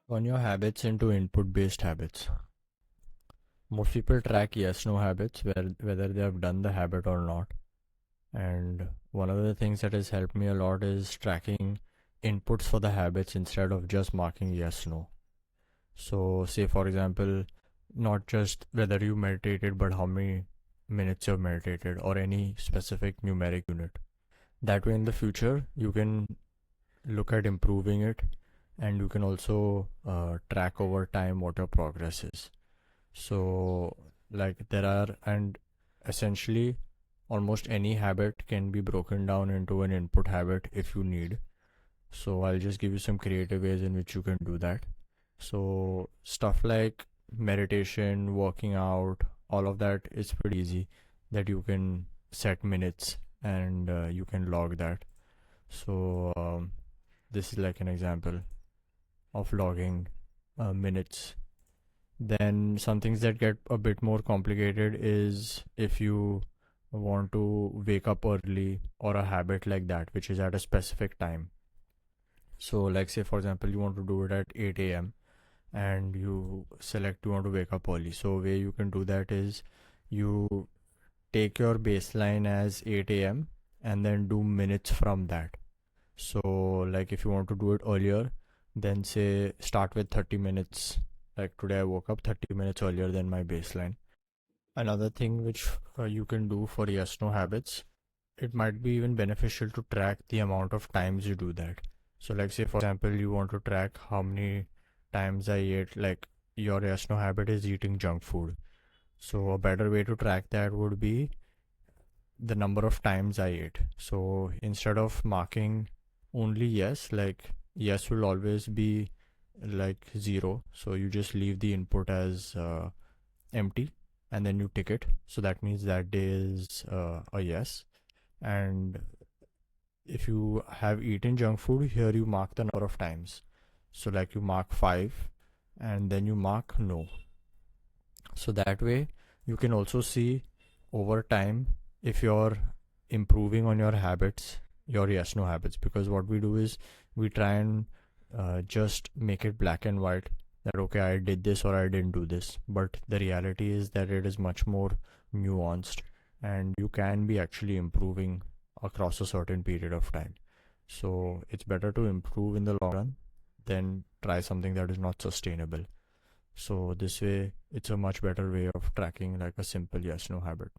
On your habits into input based habits. Most people track yes no habits, whether they have done the habit or not. And one of the things that has helped me a lot is tracking inputs for the habits instead of just marking yes no. So, say for example, not just whether you meditated, but how many minutes you've meditated or any specific numeric unit. That way, in the future, you can look at improving it, and you can also track over time what your progress is. So, like there are, and essentially, almost any habit can be broken down into an input habit if you need. So, I'll just give you some creative ways in which you can do that. So, stuff like meditation, working out, all of that is pretty easy that you can set minutes and you can log that. So, this is like an example of logging minutes. Then some things that get a bit more complicated is if you want to wake up early or a habit like that, which is at a specific time. So, like say for example, you want to do it at 8 a.m. and you select you want to wake up early. So, way you can do that is you take your baseline as 8 a.m. and then do minutes from that. So, like if you want to do it earlier, then say start with 30 minutes. Like today, I woke up 30 minutes earlier than my baseline. Another thing which you can do for yes no habits, it might be even beneficial to track the amount of times you do that. So, like, say for example, you want to track how many times I ate, like, your yes no habit is eating junk food. So, a better way to track that would be the number of times I ate. So instead of marking only yes, like yes will always be like 0. So you just leave the input as empty and then you tick it. So that means that day is a yes. And if you have eaten junk food, here you mark the number of times. So like you mark 5 and then you mark no. So that way you can also see over time if you're improving on your habits, your yes no habits. Because what we do is we try and just make it black and white that okay, I did this or I didn't do this. But the reality is that it is much more nuanced and you can be actually improving across a certain period of time. So it's better to improve in the long run than try something that is not sustainable. So this way, it's a much better way of tracking like a simple yes no habit.